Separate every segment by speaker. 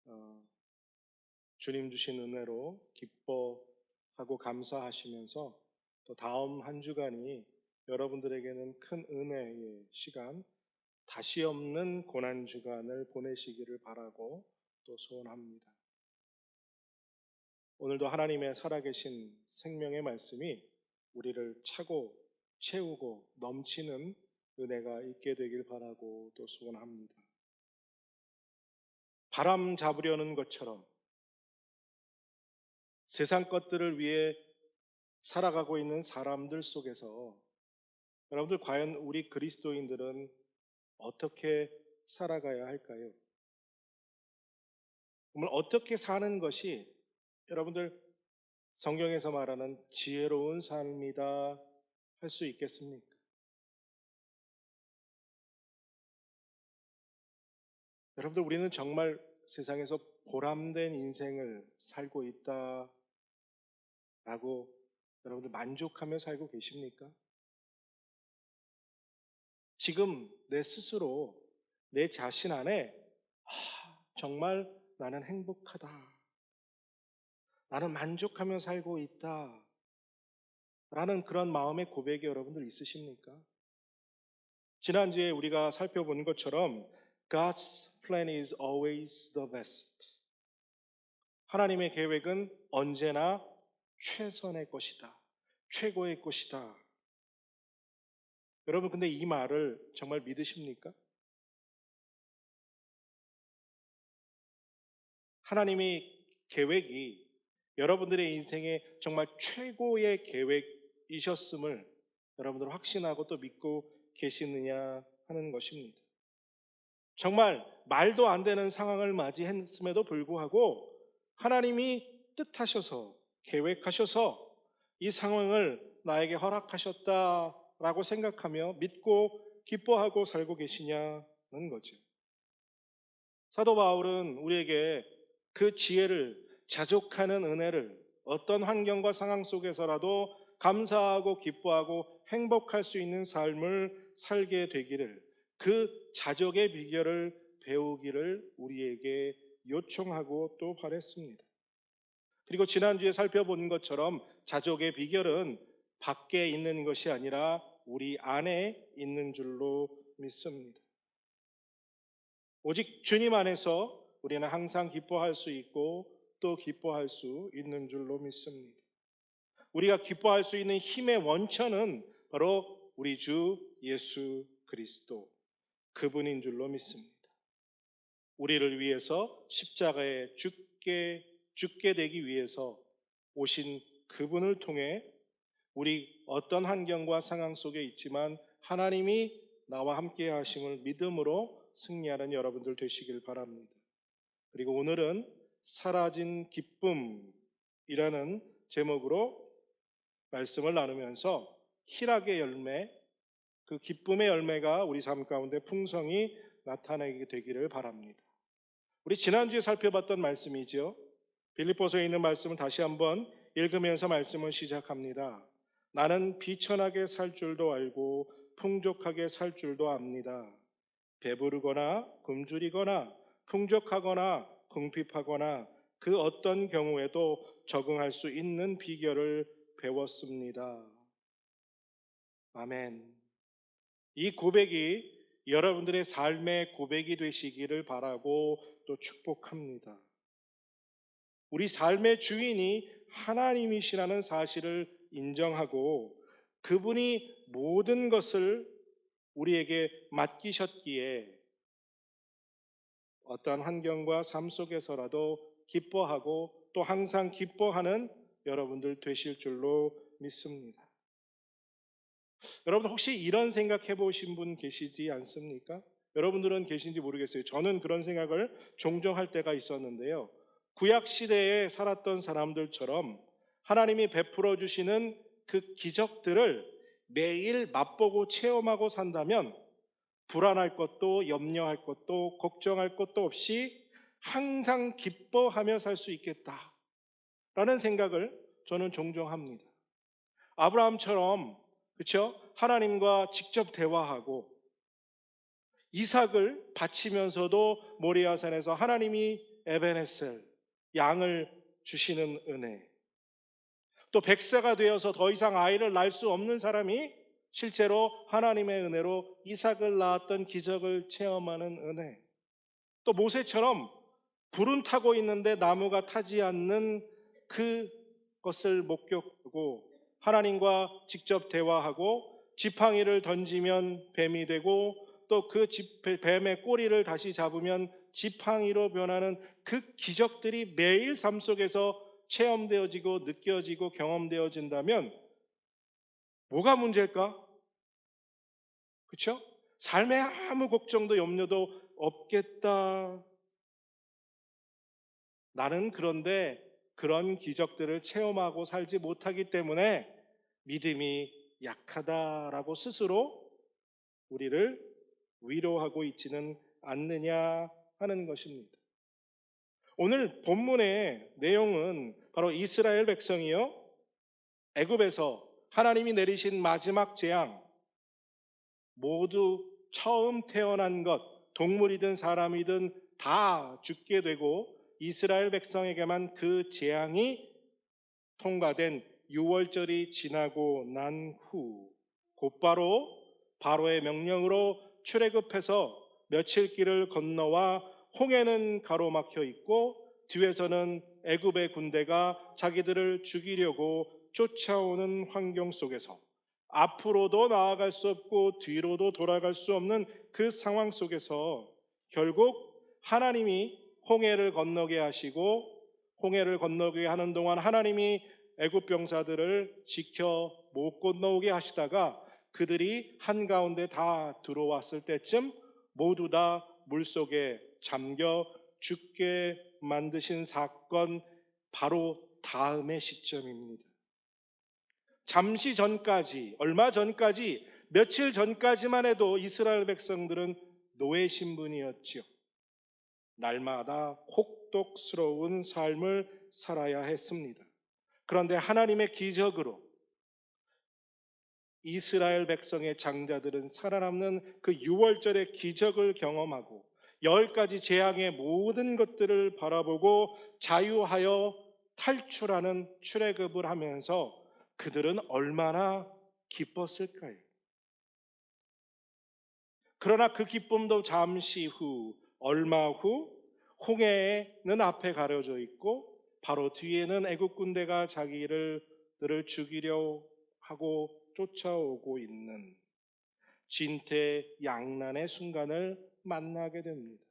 Speaker 1: 어, 주님 주신 은혜로 기뻐하고 감사하시면서 또 다음 한 주간이 여러분들에게는 큰 은혜의 시간, 다시 없는 고난 주간을 보내시기를 바라고 또 소원합니다. 오늘도 하나님의 살아계신 생명의 말씀이 우리를 차고 채우고 넘치는 은혜가 있게 되길 바라고 또 소원합니다. 바람 잡으려는 것처럼 세상 것들을 위해 살아가고 있는 사람들 속에서 여러분들 과연 우리 그리스도인들은 어떻게 살아가야 할까요? 정말 어떻게 사는 것이 여러분들 성경에서 말하는 지혜로운 삶이다 할 수 있겠습니까? 여러분들 우리는 정말 세상에서 보람된 인생을 살고 있다라고 여러분들 만족하며 살고 계십니까? 지금 내 스스로 내 자신 안에 정말 나는 행복하다. 나는 만족하며 살고 있다. 라는 그런 마음의 고백이 여러분들 있으십니까? 지난주에 우리가 살펴본 것처럼 God's plan is always the best. 하나님의 계획은 언제나 최선의 것이다. 최고의 것이다. 여러분 근데 이 말을 정말 믿으십니까? 하나님의 계획이 여러분들의 인생에 정말 최고의 계획이셨음을 여러분들 확신하고 또 믿고 계시느냐 하는 것입니다. 정말 말도 안 되는 상황을 맞이했음에도 불구하고 하나님이 뜻하셔서 계획하셔서 이 상황을 나에게 허락하셨다라고 생각하며 믿고 기뻐하고 살고 계시냐는 거죠. 사도 바울은 우리에게 그 지혜를 자족하는 은혜를 어떤 환경과 상황 속에서라도 감사하고 기뻐하고 행복할 수 있는 삶을 살게 되기를 그 자족의 비결을 배우기를 우리에게 요청하고 또 바랬습니다. 그리고 지난주에 살펴본 것처럼 자족의 비결은 밖에 있는 것이 아니라 우리 안에 있는 줄로 믿습니다. 오직 주님 안에서 우리는 항상 기뻐할 수 있고 또 기뻐할 수 있는 줄로 믿습니다. 우리가 기뻐할 수 있는 힘의 원천은 바로 우리 주 예수 그리스도 그분인 줄로 믿습니다. 우리를 위해서 십자가에 죽게 되기 위해서 오신 그분을 통해 우리 어떤 환경과 상황 속에 있지만 하나님이 나와 함께 하심을 믿음으로 승리하는 여러분들 되시길 바랍니다. 그리고 오늘은 사라진 기쁨이라는 제목으로 말씀을 나누면서 희락의 열매, 그 기쁨의 열매가 우리 삶 가운데 풍성히 나타나게 되기를 바랍니다. 우리 지난주에 살펴봤던 말씀이죠. 빌립보서에 있는 말씀을 다시 한번 읽으면서 말씀을 시작합니다. 나는 비천하게 살 줄도 알고 풍족하게 살 줄도 압니다. 배부르거나 굶주리거나 풍족하거나 궁핍하거나 그 어떤 경우에도 적응할 수 있는 비결을 배웠습니다. 아멘. 이 고백이 여러분들의 삶의 고백이 되시기를 바라고 또 축복합니다. 우리 삶의 주인이 하나님이시라는 사실을 인정하고 그분이 모든 것을 우리에게 맡기셨기에 어떠한 환경과 삶 속에서라도 기뻐하고 또 항상 기뻐하는 여러분들 되실 줄로 믿습니다. 여러분 혹시 이런 생각 해보신 분 계시지 않습니까? 여러분들은 계신지 모르겠어요. 저는 그런 생각을 종종 할 때가 있었는데요. 구약 시대에 살았던 사람들처럼 하나님이 베풀어 주시는 그 기적들을 매일 맛보고 체험하고 산다면 불안할 것도 염려할 것도 걱정할 것도 없이 항상 기뻐하며 살 수 있겠다라는 생각을 저는 종종 합니다. 아브라함처럼 그렇죠? 하나님과 직접 대화하고 이삭을 바치면서도 모리아산에서 하나님이 에베네셀, 양을 주시는 은혜. 또 100세가 되어서 더 이상 아이를 낳을 수 없는 사람이 실제로 하나님의 은혜로 이삭을 낳았던 기적을 체험하는 은혜. 또 모세처럼 불은 타고 있는데 나무가 타지 않는 그것을 목격하고 하나님과 직접 대화하고 지팡이를 던지면 뱀이 되고 또 그 뱀의 꼬리를 다시 잡으면 지팡이로 변하는 그 기적들이 매일 삶 속에서 체험되어지고 느껴지고 경험되어진다면 뭐가 문제일까? 그렇죠? 삶에 아무 걱정도 염려도 없겠다. 나는 그런데 그런 기적들을 체험하고 살지 못하기 때문에 믿음이 약하다라고 스스로 우리를 위로하고 있지는 않느냐 하는 것입니다. 오늘 본문의 내용은 바로 이스라엘 백성이요, 애굽에서 하나님이 내리신 마지막 재앙, 모두 처음 태어난 것, 동물이든 사람이든 다 죽게 되고 이스라엘 백성에게만 그 재앙이 통과된 6월절이 지나고 난 후 곧바로 바로의 명령으로 출애굽해서 며칠 길을 건너와 홍해는 가로막혀 있고 뒤에서는 애굽의 군대가 자기들을 죽이려고 쫓아오는 환경 속에서 앞으로도 나아갈 수 없고 뒤로도 돌아갈 수 없는 그 상황 속에서 결국 하나님이 홍해를 건너게 하시고 홍해를 건너게 하는 동안 하나님이 애굽 병사들을 지켜 못 건너오게 하시다가 그들이 한가운데 다 들어왔을 때쯤 모두 다 물속에 잠겨 죽게 만드신 사건 바로 다음의 시점입니다. 잠시 전까지, 얼마 전까지, 며칠 전까지만 해도 이스라엘 백성들은 노예 신분이었지요. 날마다 혹독스러운 삶을 살아야 했습니다. 그런데 하나님의 기적으로 이스라엘 백성의 장자들은 살아남는 그 6월절의 기적을 경험하고 10가지 재앙의 모든 것들을 바라보고 자유하여 탈출하는 출애굽을 하면서 그들은 얼마나 기뻤을까요? 그러나 그 기쁨도 잠시 후, 얼마 후 홍해는 앞에 가려져 있고 바로 뒤에는 애국 군대가 자기들을 죽이려 하고 쫓아오고 있는 진퇴양난의 순간을 만나게 됩니다.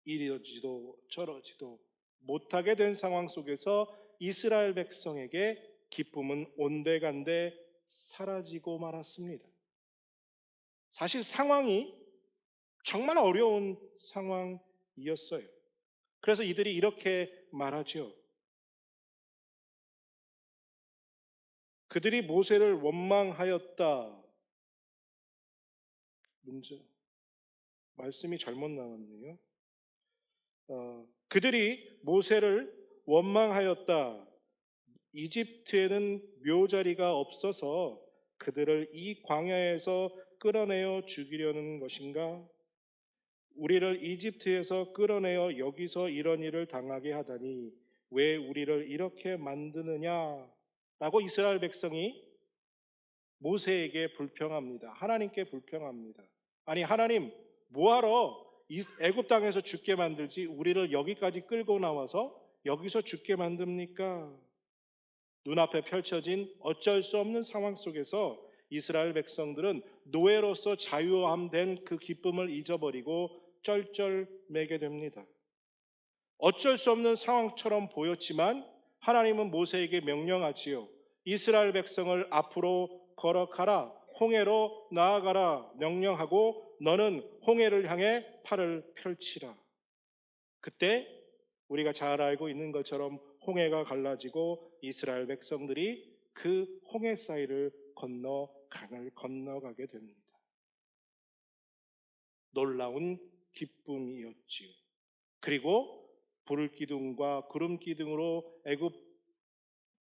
Speaker 1: 이러지도 저러지도 못하게 된 상황 속에서 이스라엘 백성에게 기쁨은 온데간데 사라지고 말았습니다. 사실 상황이 정말 어려운 상황이었어요. 그래서 이들이 이렇게 말하죠. 그들이 모세를 원망하였다. 문제, 말씀이 잘못 나왔네요. 그들이 모세를 원망하였다. 이집트에는 묘자리가 없어서 그들을 이 광야에서 끌어내어 죽이려는 것인가? 우리를 이집트에서 끌어내어 여기서 이런 일을 당하게 하다니 왜 우리를 이렇게 만드느냐? 라고 이스라엘 백성이 모세에게 불평합니다. 하나님께 불평합니다. 아니 하나님, 뭐하러 애굽 땅에서 죽게 만들지 우리를 여기까지 끌고 나와서 여기서 죽게 만듭니까? 눈앞에 펼쳐진 어쩔 수 없는 상황 속에서 이스라엘 백성들은 노예로서 자유함된 그 기쁨을 잊어버리고 쩔쩔매게 됩니다. 어쩔 수 없는 상황처럼 보였지만 하나님은 모세에게 명령하지요. 이스라엘 백성을 앞으로 걸어가라, 홍해로 나아가라 명령하고 너는 홍해를 향해 팔을 펼치라. 그때 우리가 잘 알고 있는 것처럼 홍해가 갈라지고 이스라엘 백성들이 그 홍해 사이를 건너 강을 건너가게 됩니다. 놀라운 기쁨이었지요. 그리고 불 기둥과 구름 기둥으로 애굽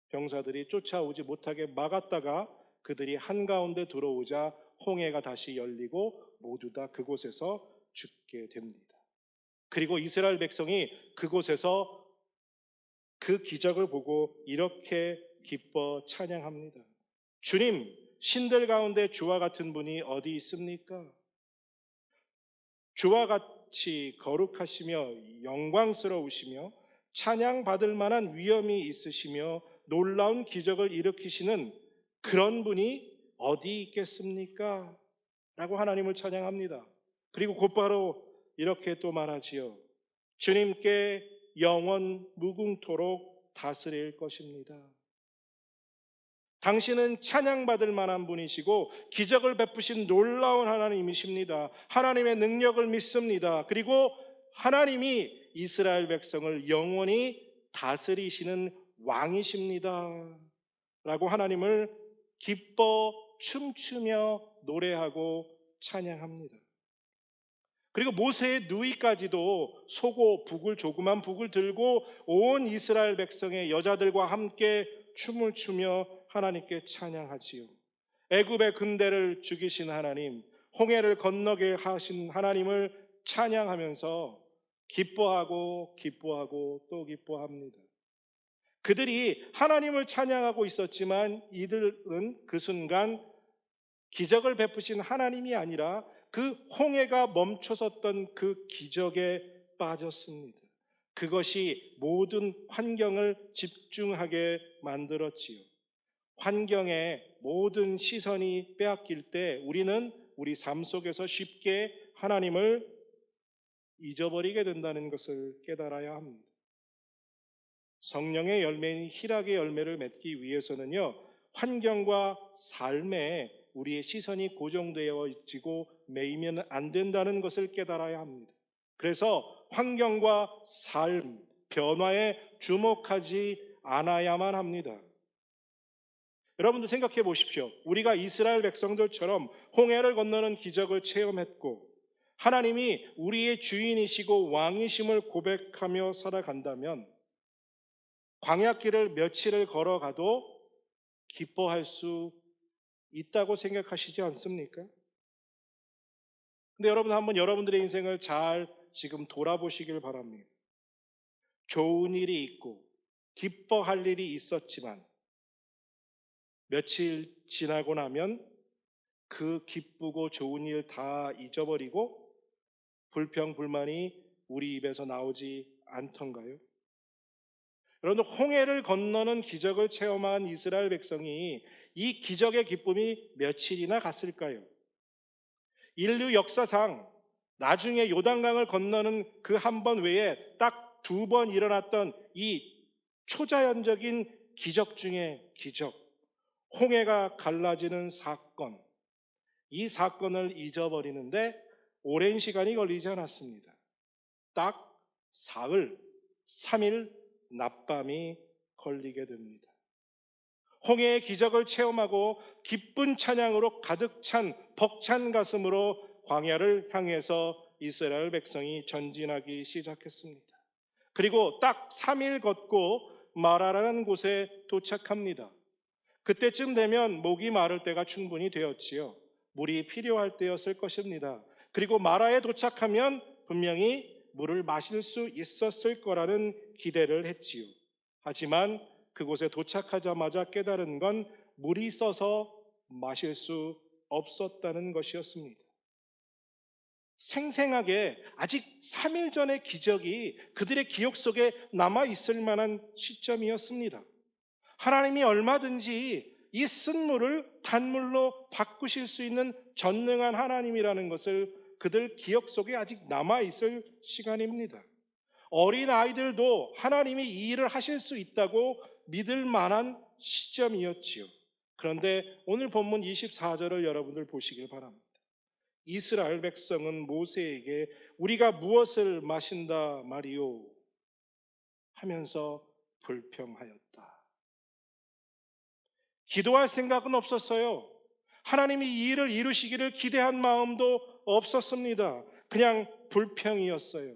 Speaker 1: 병사들이 쫓아오지 못하게 막았다가 그들이 한가운데 들어오자 홍해가 다시 열리고 모두 다 그곳에서 죽게 됩니다. 그리고 이스라엘 백성이 그곳에서 그 기적을 보고 이렇게 기뻐 찬양합니다. 주님, 신들 가운데 주와 같은 분이 어디 있습니까? 주와 같이 거룩하시며 영광스러우시며 찬양받을 만한 위엄이 있으시며 놀라운 기적을 일으키시는 그런 분이 어디 있겠습니까? 라고 하나님을 찬양합니다. 그리고 곧바로 이렇게 또 말하지요. 주님께 영원 무궁토록 다스릴 것입니다. 당신은 찬양받을 만한 분이시고 기적을 베푸신 놀라운 하나님이십니다. 하나님의 능력을 믿습니다. 그리고 하나님이 이스라엘 백성을 영원히 다스리시는 왕이십니다. 라고 하나님을 기뻐 춤추며 노래하고 찬양합니다. 그리고 모세의 누이까지도 소고 북을 조그만 북을 들고 온 이스라엘 백성의 여자들과 함께 춤을 추며 하나님께 찬양하지요. 애굽의 군대를 죽이신 하나님, 홍해를 건너게 하신 하나님을 찬양하면서 기뻐하고 또 기뻐합니다. 그들이 하나님을 찬양하고 있었지만 이들은 그 순간 기적을 베푸신 하나님이 아니라 그 홍해가 멈춰섰던 그 기적에 빠졌습니다. 그것이 모든 환경을 집중하게 만들었지요. 환경에 모든 시선이 빼앗길 때 우리는 우리 삶 속에서 쉽게 하나님을 잊어버리게 된다는 것을 깨달아야 합니다. 성령의 열매인 희락의 열매를 맺기 위해서는요, 환경과 삶에 우리의 시선이 고정되어지고 매이면 안 된다는 것을 깨달아야 합니다. 그래서 환경과 삶, 변화에 주목하지 않아야만 합니다. 여러분도 생각해 보십시오. 우리가 이스라엘 백성들처럼 홍해를 건너는 기적을 체험했고 하나님이 우리의 주인이시고 왕이심을 고백하며 살아간다면 광야길을 며칠을 걸어가도 기뻐할 수 있다고 생각하시지 않습니까? 근데 여러분 한번 여러분들의 인생을 잘 지금 돌아보시길 바랍니다. 좋은 일이 있고 기뻐할 일이 있었지만 며칠 지나고 나면 그 기쁘고 좋은 일 다 잊어버리고 불평불만이 우리 입에서 나오지 않던가요? 여러분, 홍해를 건너는 기적을 체험한 이스라엘 백성이 이 기적의 기쁨이 며칠이나 갔을까요? 인류 역사상 나중에 요단강을 건너는 그 한 번 외에 딱 2번 일어났던 이 초자연적인 기적 중에 기적, 홍해가 갈라지는 사건, 이 사건을 잊어버리는데 오랜 시간이 걸리지 않았습니다. 딱 사흘, 3일 낮밤이 걸리게 됩니다. 홍해의 기적을 체험하고 기쁜 찬양으로 가득 찬 벅찬 가슴으로 광야를 향해서 이스라엘 백성이 전진하기 시작했습니다. 그리고 딱 3일 걷고 마라라는 곳에 도착합니다. 그때쯤 되면 목이 마를 때가 충분히 되었지요. 물이 필요할 때였을 것입니다. 그리고 마라에 도착하면 분명히 물을 마실 수 있었을 거라는 기대를 했지요. 하지만 그곳에 도착하자마자 깨달은 건 물이 써서 마실 수 없었다는 것이었습니다. 생생하게 아직 3일 전의 기적이 그들의 기억 속에 남아있을 만한 시점이었습니다. 하나님이 얼마든지 이 쓴물을 단물로 바꾸실 수 있는 전능한 하나님이라는 것을 그들 기억 속에 아직 남아있을 시간입니다. 어린 아이들도 하나님이 이 일을 하실 수 있다고 믿을 만한 시점이었지요. 그런데 오늘 본문 24절을 여러분들 보시길 바랍니다. 이스라엘 백성은 모세에게 우리가 무엇을 마신다 말이오 하면서 불평하였다. 기도할 생각은 없었어요. 하나님이 이 일을 이루시기를 기대한 마음도 없었습니다. 그냥 불평이었어요.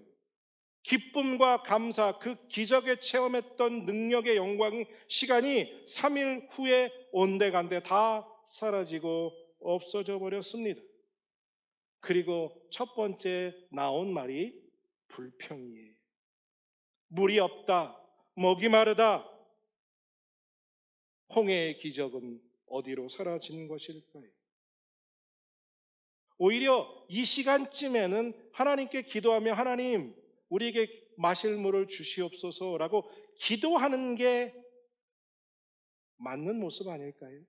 Speaker 1: 기쁨과 감사, 그 기적에 체험했던 능력의 영광 시간이 3일 후에 온데간데 다 사라지고 없어져 버렸습니다. 그리고 첫 번째 나온 말이 불평이에요. 물이 없다, 먹이 마르다. 홍해의 기적은 어디로 사라진 것일까요? 오히려 이 시간쯤에는 하나님께 기도하며 하나님, 우리에게 마실 물을 주시옵소서라고 기도하는 게 맞는 모습 아닐까요?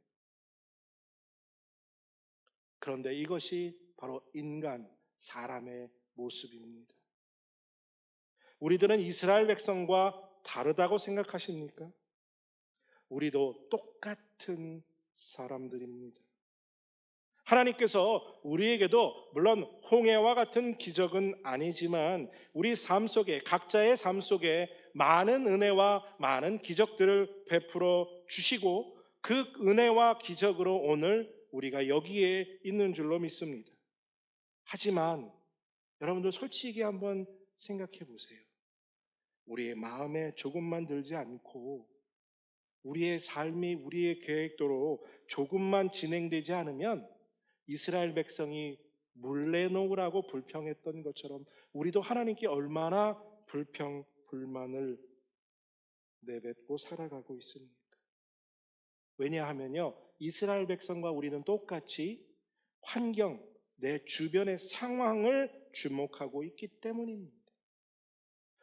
Speaker 1: 그런데 이것이 바로 인간, 사람의 모습입니다. 우리들은 이스라엘 백성과 다르다고 생각하십니까? 우리도 똑같은 사람들입니다. 하나님께서 우리에게도 물론 홍해와 같은 기적은 아니지만 우리 삶 속에, 각자의 삶 속에 많은 은혜와 많은 기적들을 베풀어 주시고 그 은혜와 기적으로 오늘 우리가 여기에 있는 줄로 믿습니다. 하지만 여러분들 솔직히 한번 생각해 보세요. 우리의 마음에 조금만 들지 않고 우리의 삶이 우리의 계획대로 조금만 진행되지 않으면 이스라엘 백성이 물레 놓으라고 불평했던 것처럼 우리도 하나님께 얼마나 불평, 불만을 내뱉고 살아가고 있습니까? 왜냐하면요, 이스라엘 백성과 우리는 똑같이 환경, 내 주변의 상황을 주목하고 있기 때문입니다.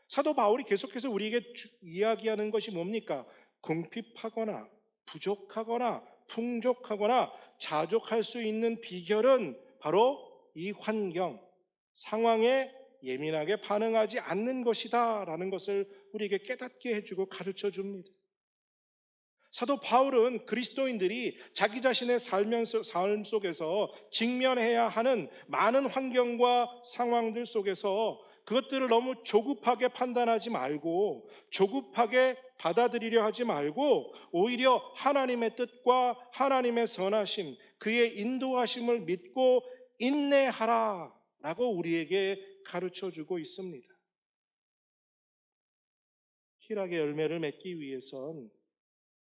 Speaker 1: 사도 바울이 계속해서 우리에게 이야기하는 것이 뭡니까? 궁핍하거나 부족하거나 풍족하거나 자족할 수 있는 비결은 바로 이 환경, 상황에 예민하게 반응하지 않는 것이다 라는 것을 우리에게 깨닫게 해주고 가르쳐 줍니다. 사도 바울은 그리스도인들이 자기 자신의 삶 속에서 직면해야 하는 많은 환경과 상황들 속에서 그것들을 너무 조급하게 판단하지 말고 조급하게 받아들이려 하지 말고 오히려 하나님의 뜻과 하나님의 선하심, 그의 인도하심을 믿고 인내하라 라고 우리에게 가르쳐주고 있습니다. 희락의 열매를 맺기 위해선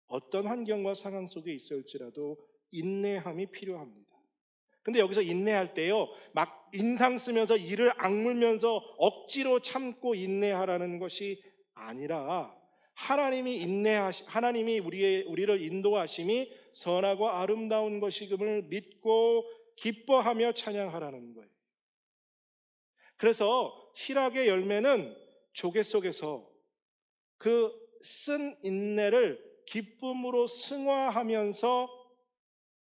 Speaker 1: 어떤 환경과 상황 속에 있을지라도 인내함이 필요합니다. 근데 여기서 인내할 때요, 막 인상 쓰면서 이를 악물면서 억지로 참고 인내하라는 것이 아니라 하나님이 우리를 인도하심이 선하고 아름다운 것임을 믿고 기뻐하며 찬양하라는 거예요. 그래서 희락의 열매는 조개 속에서 그 쓴 인내를 기쁨으로 승화하면서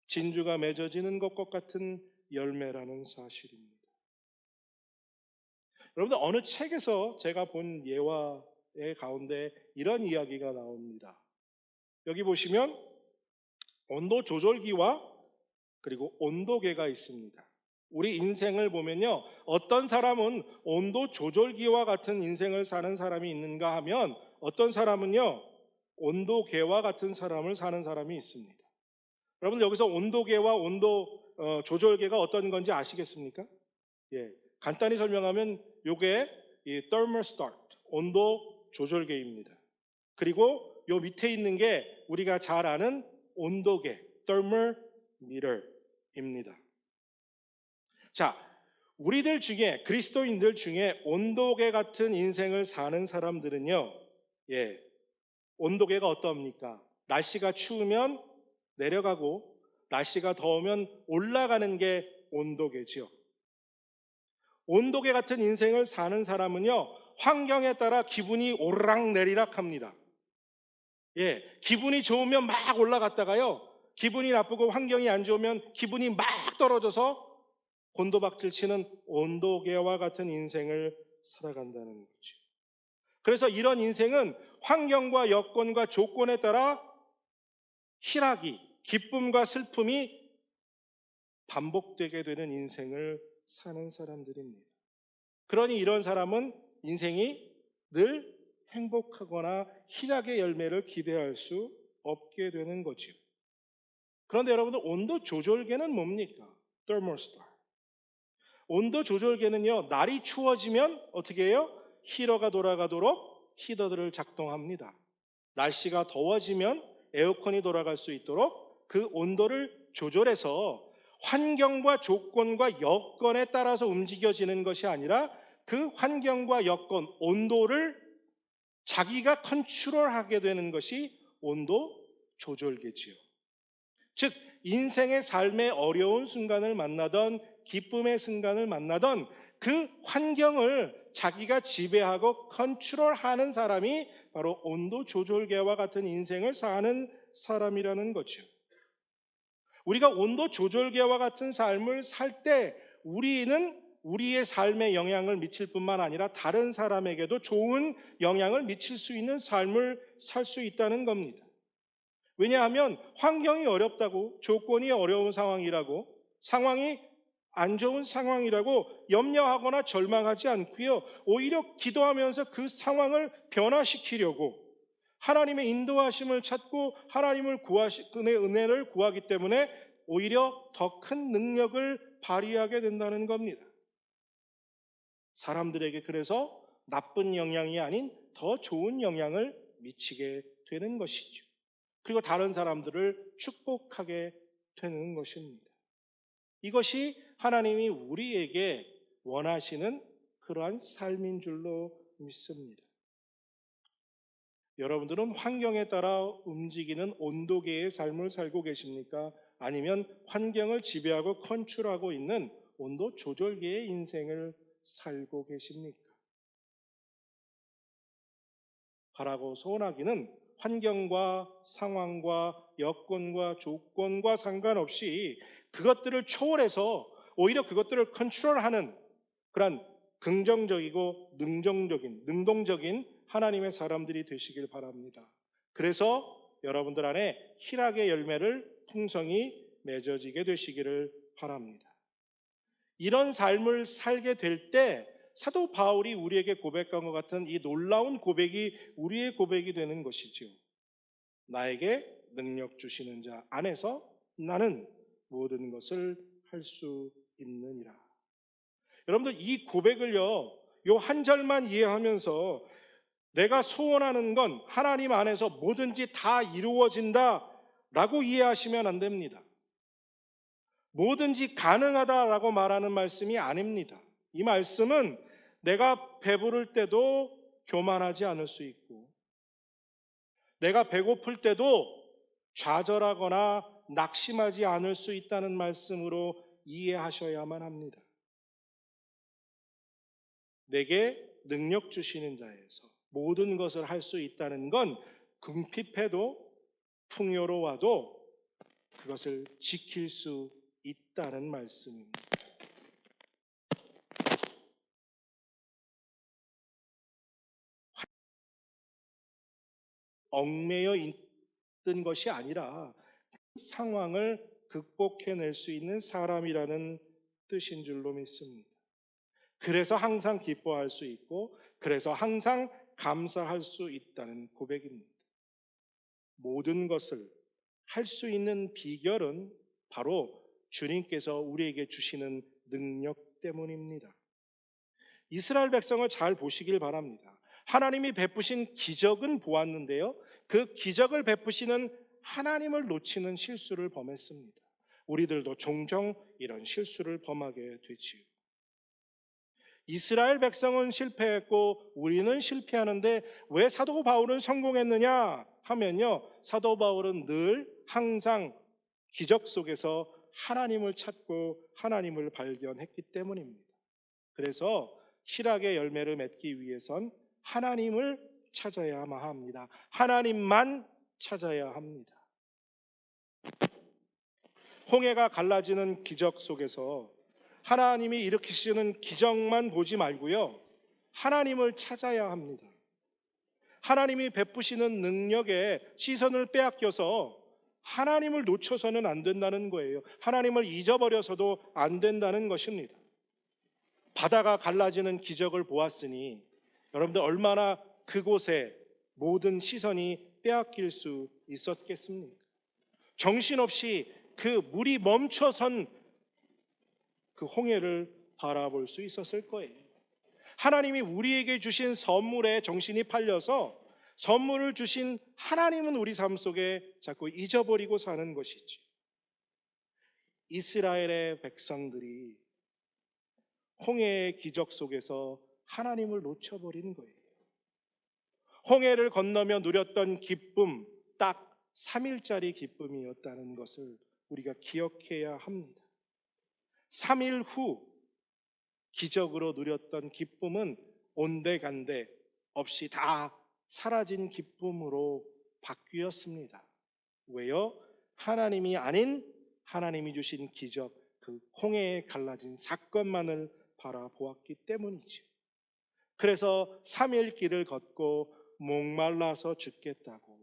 Speaker 1: 진주가 맺어지는 것과 같은 열매라는 사실입니다. 여러분들 어느 책에서 제가 본 예화의 가운데 이런 이야기가 나옵니다. 여기 보시면 온도 조절기와 그리고 온도계가 있습니다. 우리 인생을 보면요, 어떤 사람은 온도 조절기와 같은 인생을 사는 사람이 있는가 하면 어떤 사람은요, 온도계와 같은 삶을 사는 사람이 있습니다. 여러분 여기서 온도계와 온도 조절계가 어떤 건지 아시겠습니까? 예, 간단히 설명하면 이게 이 thermostat, 온도 조절계입니다. 그리고 요 밑에 있는 게 우리가 잘 아는 온도계, thermometer입니다. 자, 우리들 중에 그리스도인들 중에 온도계 같은 인생을 사는 사람들은요, 예, 온도계가 어떻습니까? 날씨가 추우면 내려가고 날씨가 더우면 올라가는 게 온도계지요. 온도계 같은 인생을 사는 사람은요, 환경에 따라 기분이 오르락내리락 합니다. 예, 기분이 좋으면 막 올라갔다가요, 기분이 나쁘고 환경이 안 좋으면 기분이 막 떨어져서 곤도박질 치는 온도계와 같은 인생을 살아간다는 거죠. 그래서 이런 인생은 환경과 여건과 조건에 따라 희락이, 기쁨과 슬픔이 반복되게 되는 인생을 사는 사람들입니다. 그러니 이런 사람은 인생이 늘 행복하거나 희락의 열매를 기대할 수 없게 되는 거죠. 그런데 여러분들 온도 조절계는 뭡니까? thermostat. 온도 조절계는요, 날이 추워지면 어떻게 해요? 히터가 돌아가도록 히터들을 작동합니다. 날씨가 더워지면 에어컨이 돌아갈 수 있도록 그 온도를 조절해서 환경과 조건과 여건에 따라서 움직여지는 것이 아니라 그 환경과 여건, 온도를 자기가 컨트롤하게 되는 것이 온도 조절계지요. 즉 인생의 삶의 어려운 순간을 만나던 기쁨의 순간을 만나던 그 환경을 자기가 지배하고 컨트롤하는 사람이 바로 온도 조절계와 같은 인생을 사는 사람이라는 거죠. 우리가 온도 조절계와 같은 삶을 살 때 우리는 우리의 삶에 영향을 미칠 뿐만 아니라 다른 사람에게도 좋은 영향을 미칠 수 있는 삶을 살 수 있다는 겁니다. 왜냐하면 환경이 어렵다고, 조건이 어려운 상황이라고, 상황이 안 좋은 상황이라고 염려하거나 절망하지 않고요. 오히려 기도하면서 그 상황을 변화시키려고 하나님의 인도하심을 찾고 하나님을 그의 은혜를 구하기 때문에 오히려 더 큰 능력을 발휘하게 된다는 겁니다. 사람들에게 그래서 나쁜 영향이 아닌 더 좋은 영향을 미치게 되는 것이죠. 그리고 다른 사람들을 축복하게 되는 것입니다. 이것이 하나님이 우리에게 원하시는 그러한 삶인 줄로 믿습니다. 여러분들은 환경에 따라 움직이는 온도계의 삶을 살고 계십니까? 아니면 환경을 지배하고 컨트롤하고 있는 온도 조절계의 인생을 살고 계십니까? 바라고 소원하기는 환경과 상황과 여건과 조건과 상관없이 그것들을 초월해서 오히려 그것들을 컨트롤하는 그런 긍정적이고 능동적인 하나님의 사람들이 되시길 바랍니다. 그래서 여러분들 안에 희락의 열매를 풍성히 맺어지게 되시기를 바랍니다. 이런 삶을 살게 될 때 사도 바울이 우리에게 고백한 것 같은 이 놀라운 고백이 우리의 고백이 되는 것이죠. 나에게 능력 주시는 자 안에서 나는 모든 것을 할 수 있느니라. 여러분들 이 고백을요, 요 한 절만 이해하면서 내가 소원하는 건 하나님 안에서 뭐든지 다 이루어진다 라고 이해하시면 안 됩니다. 뭐든지 가능하다라고 말하는 말씀이 아닙니다. 이 말씀은 내가 배부를 때도 교만하지 않을 수 있고, 내가 배고플 때도 좌절하거나 낙심하지 않을 수 있다는 말씀으로 이해하셔야만 합니다. 내게 능력 주시는 자에서 모든 것을 할 수 있다는 건 궁핍해도 풍요로워도 그것을 지킬 수 있다는 말씀입니다. 얽매여 있던 것이 아니라 상황을 극복해낼 수 있는 사람이라는 뜻인 줄로 믿습니다. 그래서 항상 기뻐할 수 있고, 그래서 항상 감사할 수 있다는 고백입니다. 모든 것을 할 수 있는 비결은 바로 주님께서 우리에게 주시는 능력 때문입니다. 이스라엘 백성을 잘 보시길 바랍니다. 하나님이 베푸신 기적은 보았는데요, 그 기적을 베푸시는 하나님을 놓치는 실수를 범했습니다. 우리들도 종종 이런 실수를 범하게 되지요. 이스라엘 백성은 실패했고 우리는 실패하는데 왜 사도 바울은 성공했느냐 하면요, 사도 바울은 늘 항상 기적 속에서 하나님을 찾고 하나님을 발견했기 때문입니다. 그래서 희락의 열매를 맺기 위해선 하나님을 찾아야만 합니다. 하나님만 찾아야 합니다. 홍해가 갈라지는 기적 속에서 하나님이 일으키시는 기적만 보지 말고요, 하나님을 찾아야 합니다. 하나님이 베푸시는 능력에 시선을 빼앗겨서 하나님을 놓쳐서는 안 된다는 거예요. 하나님을 잊어버려서도 안 된다는 것입니다. 바다가 갈라지는 기적을 보았으니 여러분들 얼마나 그곳에 모든 시선이 빼앗길 수 있었겠습니까? 정신없이 그 물이 멈춰선 그 홍해를 바라볼 수 있었을 거예요. 하나님이 우리에게 주신 선물에 정신이 팔려서 선물을 주신 하나님은 우리 삶 속에 자꾸 잊어버리고 사는 것이지. 이스라엘의 백성들이 홍해의 기적 속에서 하나님을 놓쳐버린 거예요. 홍해를 건너며 누렸던 기쁨, 딱 3일짜리 기쁨이었다는 것을 우리가 기억해야 합니다. 3일 후 기적으로 누렸던 기쁨은 온데간데 없이 다 사라진 기쁨으로 바뀌었습니다. 왜요? 하나님이 아닌 하나님이 주신 기적, 그 홍해에 갈라진 사건만을 바라보았기 때문이죠. 그래서 3일 길을 걷고 목말라서 죽겠다고,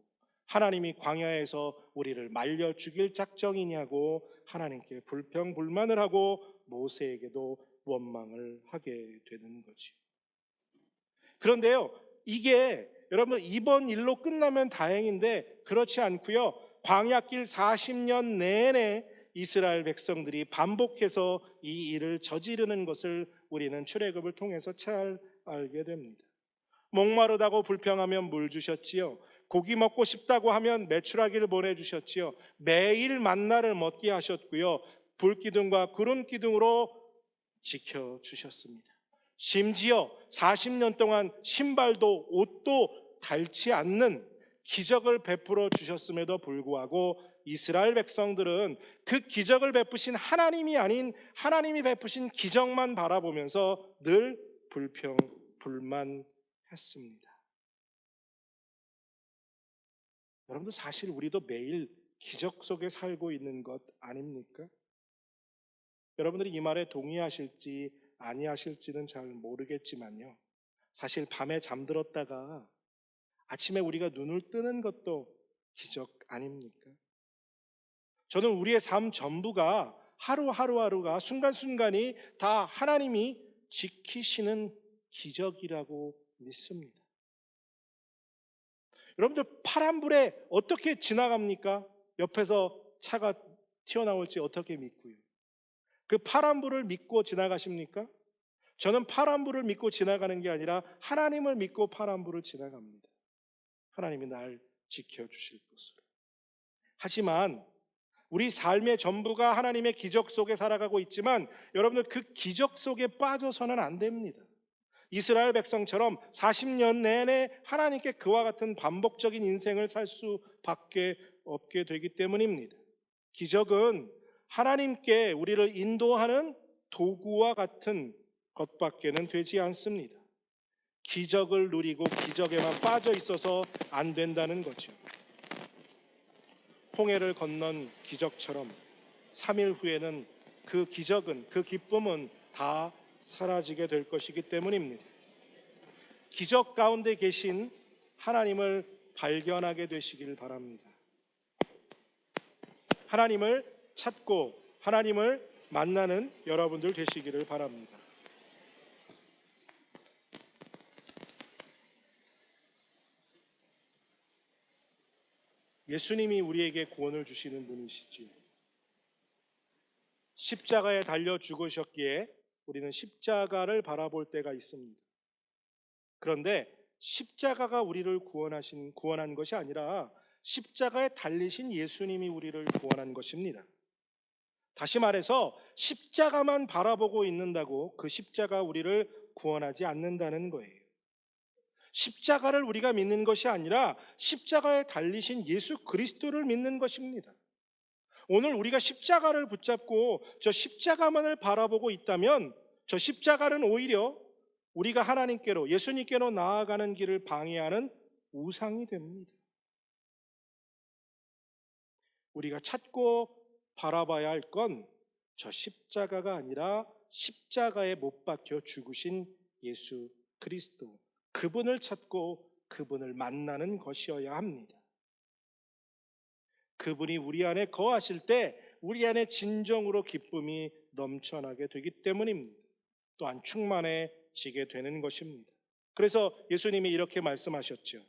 Speaker 1: 하나님이 광야에서 우리를 말려 죽일 작정이냐고 하나님께 불평불만을 하고 모세에게도 원망을 하게 되는 거죠. 그런데요, 이게 여러분 이번 일로 끝나면 다행인데 그렇지 않고요, 광야길 40년 내내 이스라엘 백성들이 반복해서 이 일을 저지르는 것을 우리는 출애굽을 통해서 잘 알게 됩니다. 목마르다고 불평하면 물 주셨지요. 고기 먹고 싶다고 하면 메추라기를 보내주셨지요. 매일 만나를 먹게 하셨고요, 불기둥과 구름기둥으로 지켜주셨습니다. 심지어 40년 동안 신발도 옷도 닳지 않는 기적을 베풀어 주셨음에도 불구하고 이스라엘 백성들은 그 기적을 베푸신 하나님이 아닌 하나님이 베푸신 기적만 바라보면서 늘 불평, 불만했습니다. 여러분들, 사실 우리도 매일 기적 속에 살고 있는 것 아닙니까? 여러분들이 이 말에 동의하실지 아니하실지는 잘 모르겠지만요, 사실 밤에 잠들었다가 아침에 우리가 눈을 뜨는 것도 기적 아닙니까? 저는 우리의 삶 전부가 하루하루가 순간순간이 다 하나님이 지키시는 기적이라고 믿습니다. 여러분들, 파란불에 어떻게 지나갑니까? 옆에서 차가 튀어나올지 어떻게 믿고요? 그 파란불을 믿고 지나가십니까? 저는 파란불을 믿고 지나가는 게 아니라 하나님을 믿고 파란불을 지나갑니다. 하나님이 날 지켜주실 것으로. 하지만 우리 삶의 전부가 하나님의 기적 속에 살아가고 있지만 여러분들, 그 기적 속에 빠져서는 안 됩니다. 이스라엘 백성처럼 40년 내내 하나님께 그와 같은 반복적인 인생을 살 수밖에 없게 되기 때문입니다. 기적은 하나님께 우리를 인도하는 도구와 같은 것밖에는 되지 않습니다. 기적을 누리고 기적에만 빠져 있어서 안 된다는 거죠. 홍해를 건넌 기적처럼 3일 후에는 그 기적은, 그 기쁨은 다 사라지게 될 것이기 때문입니다. 기적 가운데 계신 하나님을 발견하게 되시길 바랍니다. 하나님을 찾고 하나님을 만나는 여러분들 되시기를 바랍니다. 예수님이 우리에게 구원을 주시는 분이시지요. 십자가에 달려 죽으셨기에 우리는 십자가를 바라볼 때가 있습니다. 그런데 십자가가 우리를 구원한 것이 아니라 십자가에 달리신 예수님이 우리를 구원한 것입니다. 다시 말해서 십자가만 바라보고 있는다고 그 십자가 우리를 구원하지 않는다는 거예요. 십자가를 우리가 믿는 것이 아니라 십자가에 달리신 예수 그리스도를 믿는 것입니다. 오늘 우리가 십자가를 붙잡고 저 십자가만을 바라보고 있다면 저 십자가는 오히려 우리가 하나님께로, 예수님께로 나아가는 길을 방해하는 우상이 됩니다. 우리가 찾고 바라봐야 할 건 저 십자가가 아니라 십자가에 못 박혀 죽으신 예수 그리스도, 그분을 찾고 그분을 만나는 것이어야 합니다. 그분이 우리 안에 거하실 때 우리 안에 진정으로 기쁨이 넘쳐나게 되기 때문입니다. 또한 충만해지게 되는 것입니다. 그래서 예수님이 이렇게 말씀하셨죠.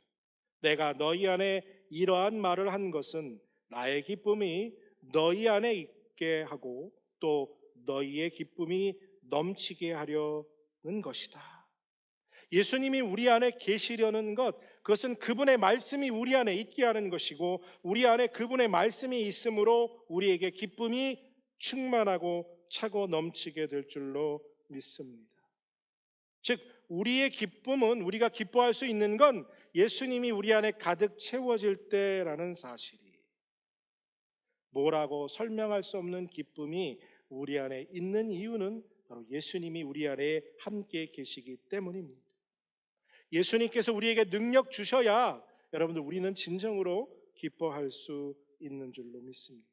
Speaker 1: 내가 너희 안에 이러한 말을 한 것은 나의 기쁨이 너희 안에 있게 하고 또 너희의 기쁨이 넘치게 하려는 것이다. 예수님이 우리 안에 계시려는 것, 그것은 그분의 말씀이 우리 안에 있게 하는 것이고 우리 안에 그분의 말씀이 있으므로 우리에게 기쁨이 충만하고 차고 넘치게 될 줄로 믿습니다. 즉 우리의 기쁨은, 우리가 기뻐할 수 있는 건 예수님이 우리 안에 가득 채워질 때라는 사실이, 뭐라고 설명할 수 없는 기쁨이 우리 안에 있는 이유는 바로 예수님이 우리 안에 함께 계시기 때문입니다. 예수님께서 우리에게 능력 주셔야 여러분들 우리는 진정으로 기뻐할 수 있는 줄로 믿습니다.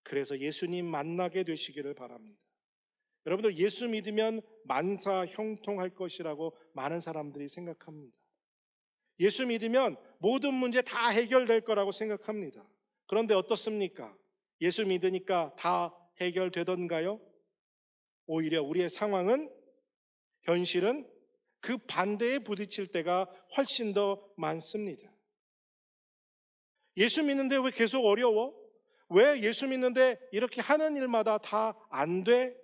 Speaker 1: 그래서 예수님 만나게 되시기를 바랍니다. 여러분들 예수 믿으면 만사 형통할 것이라고 많은 사람들이 생각합니다. 예수 믿으면 모든 문제 다 해결될 거라고 생각합니다. 그런데 어떻습니까? 예수 믿으니까 다 해결되던가요? 오히려 우리의 상황은, 현실은 그 반대에 부딪힐 때가 훨씬 더 많습니다. 예수 믿는데 왜 계속 어려워? 왜 예수 믿는데 이렇게 하는 일마다 다 안 돼?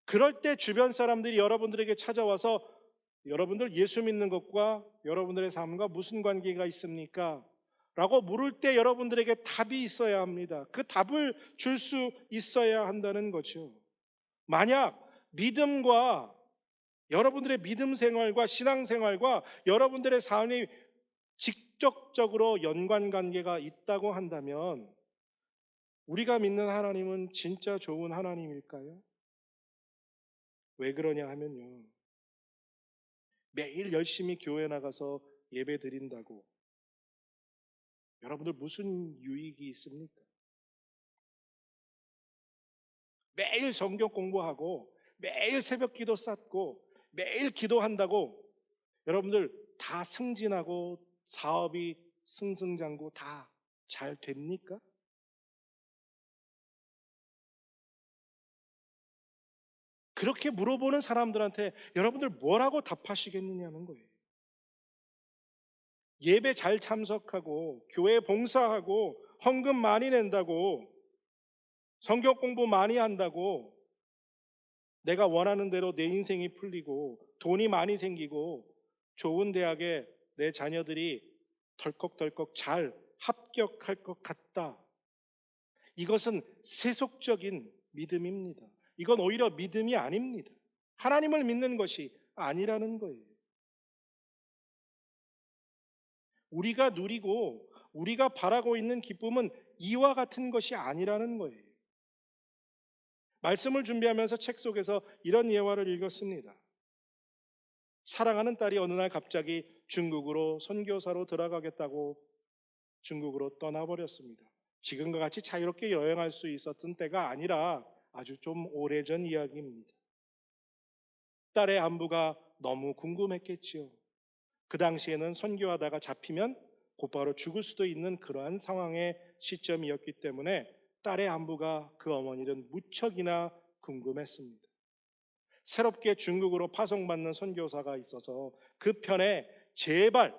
Speaker 1: 그럴 때 주변 사람들이 여러분들에게 찾아와서 여러분들 예수 믿는 것과 여러분들의 삶과 무슨 관계가 있습니까? 라고 물을 때 여러분들에게 답이 있어야 합니다. 그 답을 줄 수 있어야 한다는 거죠. 만약 믿음과, 여러분들의 믿음 생활과 신앙 생활과 여러분들의 삶이 직접적으로 연관 관계가 있다고 한다면 우리가 믿는 하나님은 진짜 좋은 하나님일까요? 왜 그러냐 하면요, 매일 열심히 교회 나가서 예배 드린다고 여러분들 무슨 유익이 있습니까? 매일 성경 공부하고 매일 새벽 기도 쌓고 매일 기도한다고 여러분들 다 승진하고 사업이 승승장구 다 잘 됩니까? 그렇게 물어보는 사람들한테 여러분들 뭐라고 답하시겠느냐는 거예요. 예배 잘 참석하고 교회 봉사하고 헌금 많이 낸다고 성경 공부 많이 한다고 내가 원하는 대로 내 인생이 풀리고 돈이 많이 생기고 좋은 대학에 내 자녀들이 덜컥덜컥 잘 합격할 것 같다. 이것은 세속적인 믿음입니다. 이건 오히려 믿음이 아닙니다. 하나님을 믿는 것이 아니라는 거예요. 우리가 누리고 우리가 바라고 있는 기쁨은 이와 같은 것이 아니라는 거예요. 말씀을 준비하면서 책 속에서 이런 예화를 읽었습니다. 사랑하는 딸이 어느 날 갑자기 중국으로 선교사로 들어가겠다고 중국으로 떠나버렸습니다. 지금과 같이 자유롭게 여행할 수 있었던 때가 아니라 아주 좀 오래전 이야기입니다. 딸의 안부가 너무 궁금했겠지요. 그 당시에는 선교하다가 잡히면 곧바로 죽을 수도 있는 그러한 상황의 시점이었기 때문에 딸의 안부가 그 어머니는 무척이나 궁금했습니다. 새롭게 중국으로 파송받는 선교사가 있어서 그 편에 제발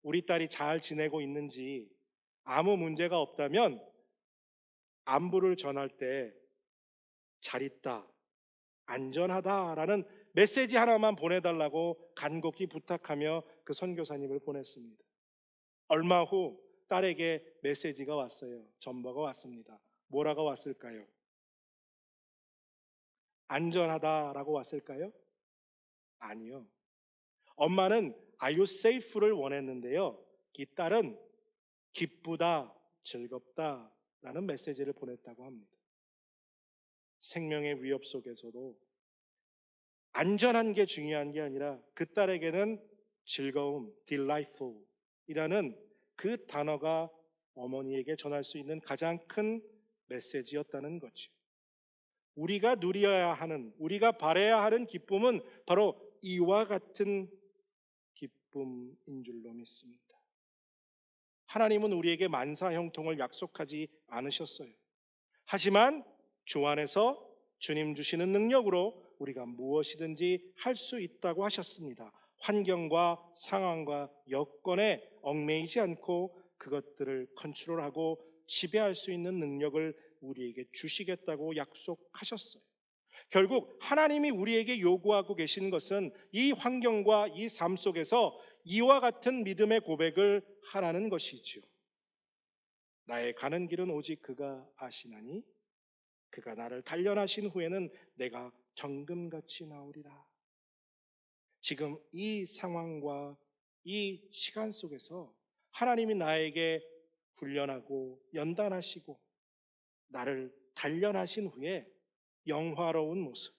Speaker 1: 우리 딸이 잘 지내고 있는지, 아무 문제가 없다면 안부를 전할 때 잘 있다, 안전하다라는 메시지 하나만 보내달라고 간곡히 부탁하며 그 선교사님을 보냈습니다. 얼마 후 딸에게 메시지가 왔어요. 전보가 왔습니다. 뭐라고 왔을까요? 안전하다라고 왔을까요? 아니요. 엄마는 Are you safe를 원했는데요. 이 딸은 기쁘다, 즐겁다 라는 메시지를 보냈다고 합니다. 생명의 위협 속에서도 안전한 게 중요한 게 아니라 그 딸에게는 즐거움, delightful 이라는 그 단어가 어머니에게 전할 수 있는 가장 큰 메시지였다는 거죠. 우리가 누려야 하는, 우리가 바라야 하는 기쁨은 바로 이와 같은 기쁨인 줄로 믿습니다. 하나님은 우리에게 만사 형통을 약속하지 않으셨어요. 하지만 주 안에서 주님 주시는 능력으로 우리가 무엇이든지 할 수 있다고 하셨습니다. 환경과 상황과 여건에 얽매이지 않고 그것들을 컨트롤하고 지배할 수 있는 능력을 우리에게 주시겠다고 약속하셨어요. 결국 하나님이 우리에게 요구하고 계신 것은 이 환경과 이 삶 속에서 이와 같은 믿음의 고백을 하라는 것이지요. 나의 가는 길은 오직 그가 아시나니 그가 나를 단련하신 후에는 내가 정금같이 나오리라. 지금 이 상황과 이 시간 속에서 하나님이 나에게 훈련하고 연단하시고 나를 단련하신 후에 영화로운 모습,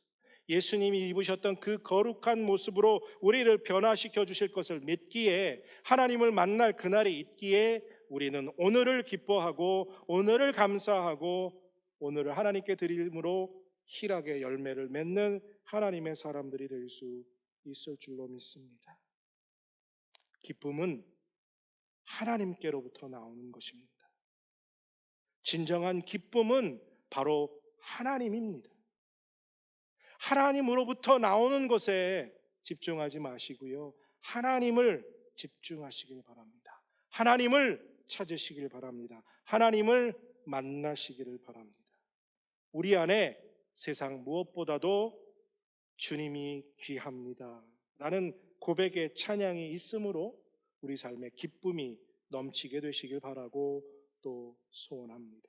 Speaker 1: 예수님이 입으셨던 그 거룩한 모습으로 우리를 변화시켜 주실 것을 믿기에, 하나님을 만날 그날이 있기에 우리는 오늘을 기뻐하고 오늘을 감사하고 오늘을 하나님께 드림으로 희락의 열매를 맺는 하나님의 사람들이 될 수 있을 줄로 믿습니다. 기쁨은 하나님께로부터 나오는 것입니다. 진정한 기쁨은 바로 하나님입니다. 하나님으로부터 나오는 것에 집중하지 마시고요, 하나님을 집중하시길 바랍니다. 하나님을 찾으시길 바랍니다. 하나님을 만나시기를 바랍니다. 우리 안에 세상 무엇보다도 주님이 귀합니다 라는 고백의 찬양이 있으므로 우리 삶에 기쁨이 넘치게 되시길 바라고 또 소원합니다.